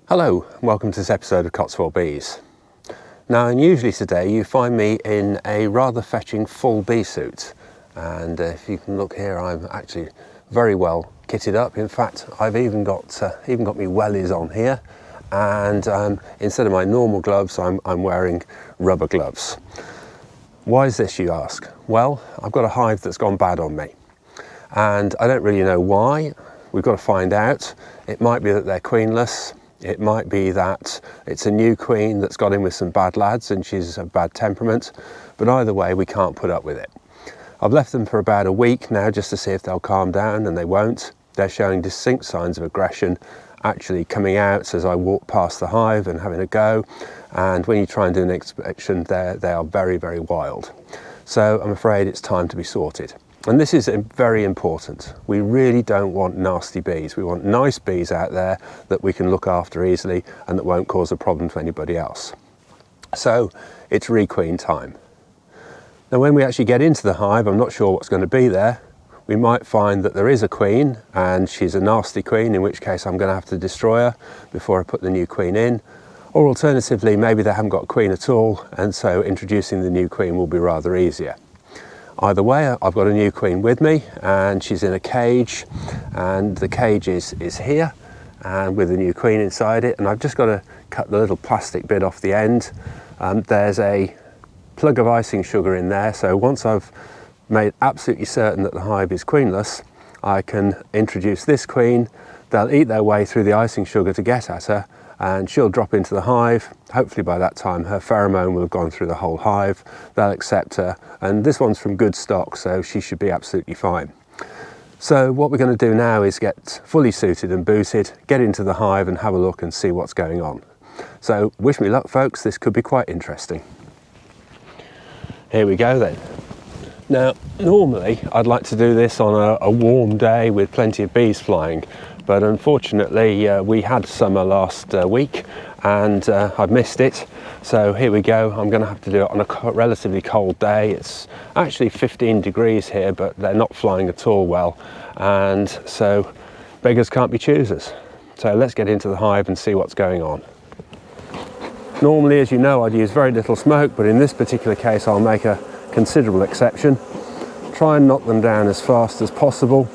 Hello, welcome to this episode of Cotswold Bees. Now, unusually today you find me in a rather fetching full bee suit, and if you can look here, I'm actually very well kitted up. In fact, I've even got me wellies on here, and instead of my normal gloves, I'm wearing rubber gloves. Why is this, you ask? Well, I've got a hive that's gone bad on me, and I don't really know why. We've got to find out. It might be that they're queenless. It might be that it's a new queen that's got in with some bad lads and she's a bad temperament, but either way we can't put up with it. I've left them for about a week now just to see if they'll calm down, and they won't. They're showing distinct signs of aggression actually coming out as I walk past the hive and having a go, and when you try and do an inspection they are very, very wild. So I'm afraid it's time to be sorted. And this is very important. We really don't want nasty bees. We want nice bees out there that we can look after easily and that won't cause a problem to anybody else. So it's requeen time. Now, when we actually get into the hive, I'm not sure what's going to be there. We might find that there is a queen and she's a nasty queen, in which case I'm going to have to destroy her before I put the new queen in. Or alternatively, maybe they haven't got a queen at all, and so introducing the new queen will be rather easier. Either way, I've got a new queen with me, and she's in a cage, and the cage is here and with the new queen inside it, and I've just got to cut the little plastic bit off the end. There's a plug of icing sugar in there, so once I've made absolutely certain that the hive is queenless, I can introduce this queen. They'll eat their way through the icing sugar to get at her, and she'll drop into the hive. Hopefully by that time her pheromone will have gone through the whole hive. They'll accept her, and this one's from good stock, so she should be absolutely fine. So what we're going to do now is get fully suited and booted, get into the hive and have a look and see what's going on. So wish me luck, folks, this could be quite interesting. Here we go then. Now, normally I'd like to do this on a warm day with plenty of bees flying, but unfortunately we had summer last week and I've missed it. So here we go. I'm going to have to do it on a relatively cold day. It's actually 15 degrees here, but they're not flying at all well, and so beggars can't be choosers. So let's get into the hive and see what's going on. Normally, as you know, I'd use very little smoke, but in this particular case I'll make a considerable exception. Try and knock them down as fast as possible.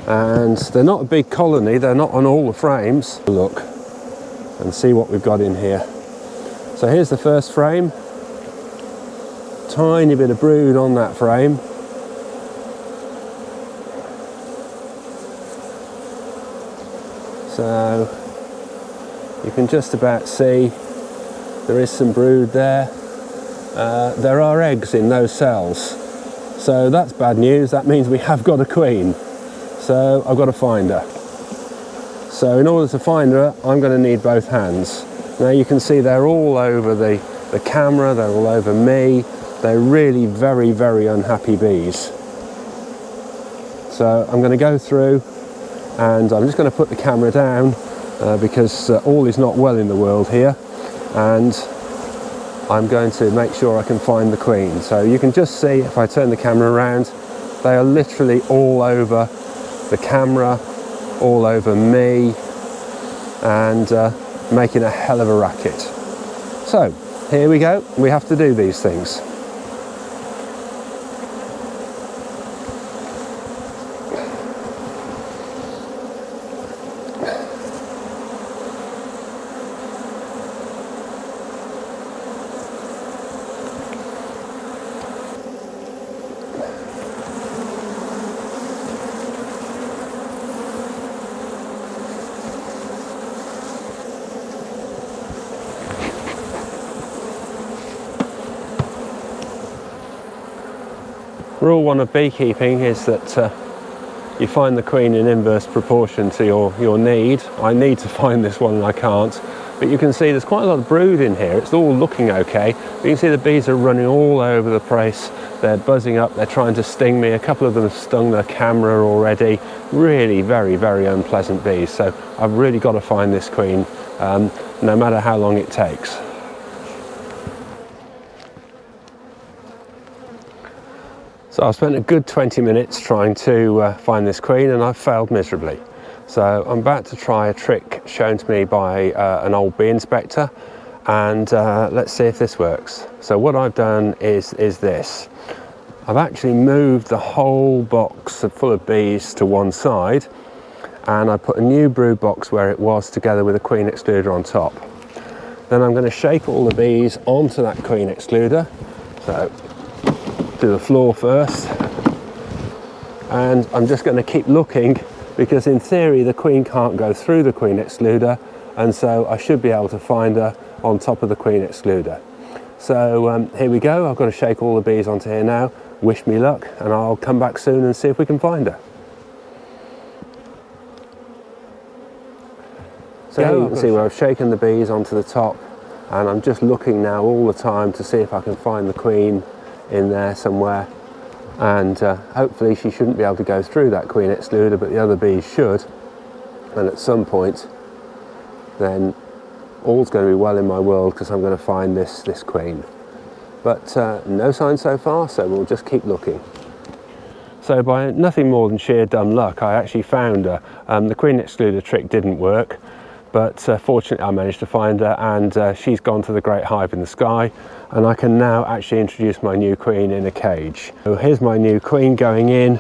And they're not a big colony, they're not on all the frames. Look and see what we've got in here. So here's the first frame. Tiny bit of brood on that frame. So you can just about see there is some brood there. There are eggs in those cells, so that's bad news. That means we have got a queen, so I've got to find her. So in order to find her, I'm going to need both hands. Now you can see they're all over the camera, they're all over me. They're really very, very unhappy bees. So I'm going to go through and I'm just going to put the camera down because all is not well in the world here, and I'm going to make sure I can find the queen. So you can just see, if I turn the camera around, they are literally all over the camera, all over me, and making a hell of a racket. So here we go, we have to do these things. Rule one of beekeeping is that you find the queen in inverse proportion to your need. I need to find this one and I can't, but you can see there's quite a lot of brood in here. It's all looking okay, but you can see the bees are running all over the place. They're buzzing up, they're trying to sting me. A couple of them have stung the camera already. Really very, very unpleasant bees. So I've really got to find this queen, no matter how long it takes. So I've spent a good 20 minutes trying to find this queen, and I've failed miserably. So I'm about to try a trick shown to me by an old bee inspector, and let's see if this works. So what I've done is this. I've actually moved the whole box full of bees to one side, and I put a new brood box where it was, together with a queen excluder on top. Then I'm going to shake all the bees onto that queen excluder. So do the floor first, and I'm just going to keep looking, because in theory the queen can't go through the queen excluder, and so I should be able to find her on top of the queen excluder. So here we go. I've got to shake all the bees onto here now. Wish me luck, and I'll come back soon and see if we can find her. So you can see where I've shaken the bees onto the top, and I'm just looking now all the time to see if I can find the queen in there somewhere. And hopefully she shouldn't be able to go through that queen excluder, but the other bees should. And at some point, then all's going to be well in my world, because I'm going to find this queen. But no sign so far, so we'll just keep looking. So by nothing more than sheer dumb luck, I actually found her. The queen excluder trick didn't work, but fortunately I managed to find her, and she's gone to the great hive in the sky, and I can now actually introduce my new queen in a cage. So here's my new queen going in.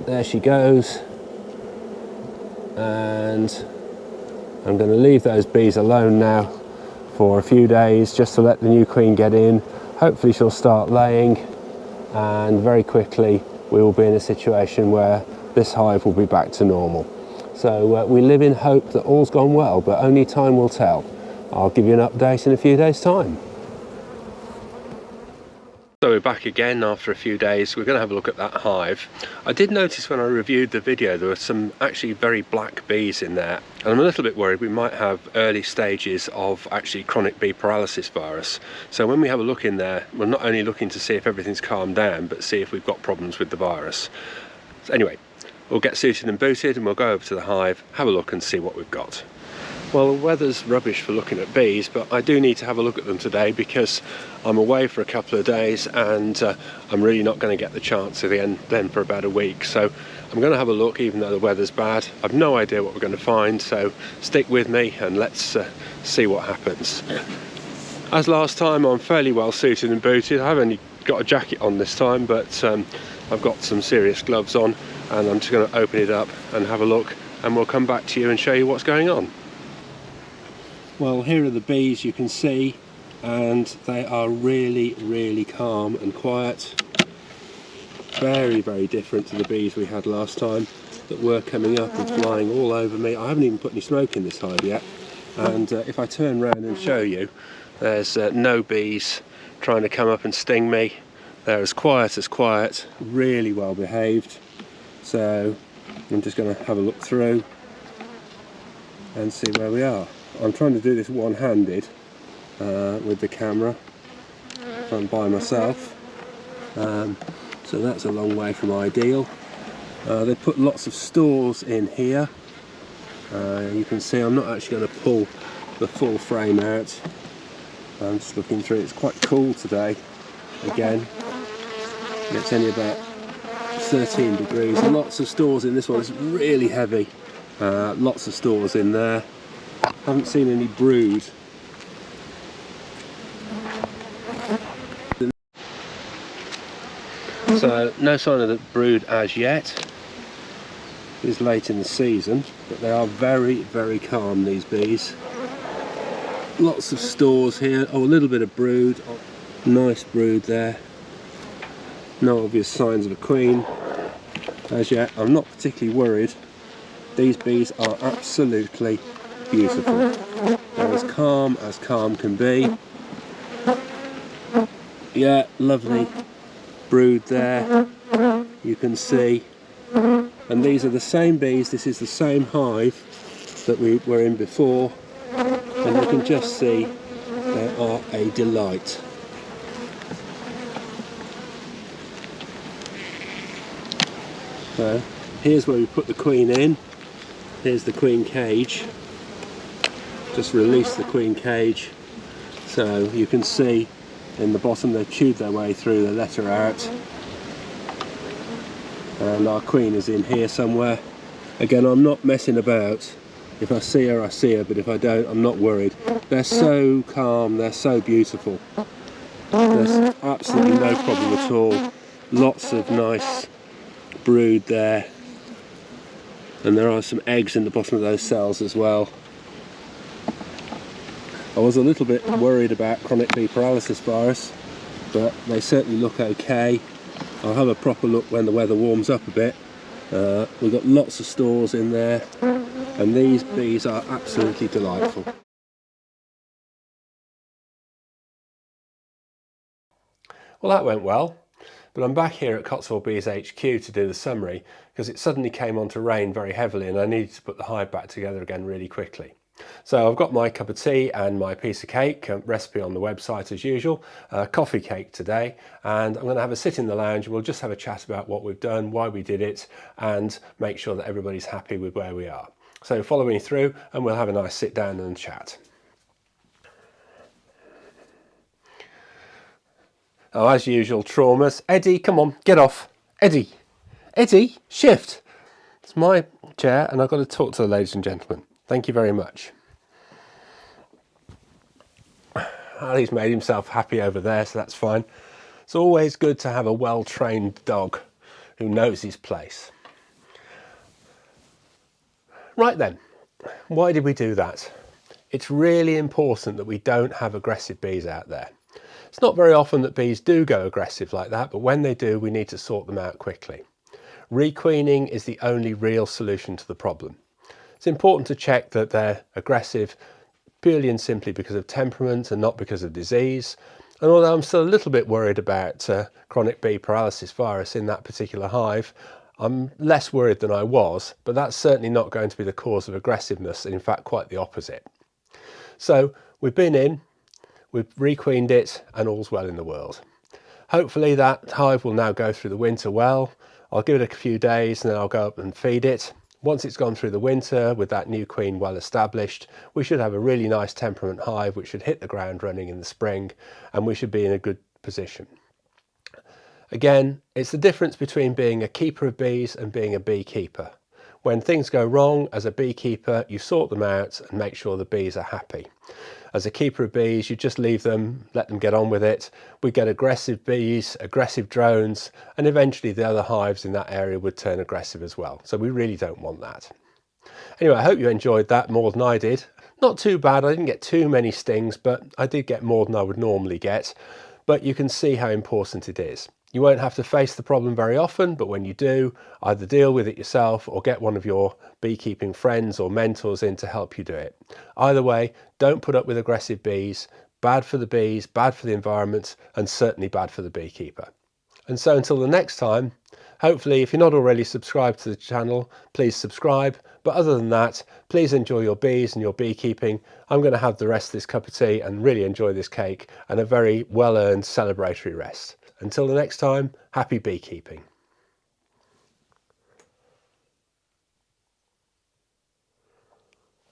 There she goes. And I'm going to leave those bees alone now for a few days, just to let the new queen get in. Hopefully she'll start laying, and very quickly we will be in a situation where this hive will be back to normal. So we live in hope that all's gone well, but only time will tell. I'll give you an update in a few days' time. So we're back again after a few days. We're going to have a look at that hive. I did notice when I reviewed the video there were some actually very black bees in there, and I'm a little bit worried we might have early stages of actually chronic bee paralysis virus. So when we have a look in there, we're not only looking to see if everything's calmed down, but see if we've got problems with the virus. So anyway, we'll get suited and booted, and we'll go over to the hive, have a look and see what we've got. Well, the weather's rubbish for looking at bees, but I do need to have a look at them today, because I'm away for a couple of days, and I'm really not going to get the chance at the end then for about a week. So I'm going to have a look, even though the weather's bad. I've no idea what we're going to find, so stick with me and let's see what happens. As last time, I'm fairly well suited and booted. I've only got a jacket on this time, but I've got some serious gloves on, and I'm just going to open it up and have a look, and we'll come back to you and show you what's going on. Well, here are the bees, you can see, and they are really calm and quiet. Very different to the bees we had last time that were coming up and flying all over me. I haven't even put any smoke in this hive yet, and if I turn around and show you, there's no bees trying to come up and sting me. They're as quiet, really well behaved. So I'm just going to have a look through and see where we are. I'm trying to do this one-handed with the camera. I'm by myself, so that's a long way from ideal. They put lots of stores in here. You can see I'm not actually going to pull the full frame out. I'm just looking through. It's quite cool today. Again, it's only about 13 degrees. Lots of stores in this one. It's really heavy. Lots of stores in there. Haven't seen any brood. So no sign of the brood as yet. It's late in the season, but they are very calm, these bees. Lots of stores here. Oh, a little bit of brood. Nice brood there. No obvious signs of a queen as yet. I'm not particularly worried. These bees are absolutely beautiful. They're as calm can be. Yeah, lovely brood there, you can see. And these are the same bees. This is the same hive that we were in before, and you can just see they are a delight. So here's where we put the queen in. Here's the queen cage. Just release the queen cage, so you can see in the bottom they've chewed their way through, they let her out. and our queen is in here somewhere. Again, I'm not messing about. If I see her, I see her, but if I don't, I'm not worried. They're so calm, they're so beautiful. There's absolutely no problem at all. Lots of nice brood there, and there are some eggs in the bottom of those cells as well. I was a little bit worried about chronic bee paralysis virus, but they certainly look okay. I'll have a proper look when the weather warms up a bit. We've got lots of stores in there, and these bees are absolutely delightful. Well, that went well, but I'm back here at Cotswold Bees HQ to do the summary because it suddenly came on to rain very heavily and I needed to put the hive back together again really quickly. So I've got my cup of tea and my piece of cake, recipe on the website as usual, coffee cake today, and I'm going to have a sit in the lounge and we'll just have a chat about what we've done, why we did it, and make sure that everybody's happy with where we are. So follow me through and we'll have a nice sit down and chat. Oh, as usual, traumas. Eddie, come on, get off. Eddie, Eddie, shift. It's my chair and I've got to talk to the ladies and gentlemen. Thank you very much. Ali's made himself happy over there, so that's fine. It's always good to have a well-trained dog who knows his place. Right then, why did we do that? It's really important that we don't have aggressive bees out there. It's not very often that bees do go aggressive like that, but when they do, we need to sort them out quickly. Requeening is the only real solution to the problem. It's important to check that they're aggressive purely and simply because of temperament and not because of disease. And although I'm still a little bit worried about chronic bee paralysis virus in that particular hive, I'm less worried than I was, but that's certainly not going to be the cause of aggressiveness, and in fact quite the opposite. So we've been in, we've requeened it, and all's well in the world. Hopefully that hive will now go through the winter well. I'll give it a few days and then I'll go up and feed it. Once it's gone through the winter with that new queen well established, we should have a really nice temperament hive which should hit the ground running in the spring, and we should be in a good position. Again, it's the difference between being a keeper of bees and being a beekeeper. When things go wrong as a beekeeper, you sort them out and make sure the bees are happy. As a keeper of bees, you just leave them, let them get on with it. We get aggressive bees, aggressive drones, and eventually the other hives in that area would turn aggressive as well. So we really don't want that. Anyway, I hope you enjoyed that more than I did. Not too bad, I didn't get too many stings, but I did get more than I would normally get. But you can see how important it is. You won't have to face the problem very often, but when you do, either deal with it yourself or get one of your beekeeping friends or mentors in to help you do it. Either way, don't put up with aggressive bees. Bad for the bees, bad for the environment, and certainly bad for the beekeeper. And so until the next time, hopefully if you're not already subscribed to the channel, please subscribe. But other than that, please enjoy your bees and your beekeeping. I'm going to have the rest of this cup of tea and really enjoy this cake and a very well-earned celebratory rest. Until the next time, happy beekeeping.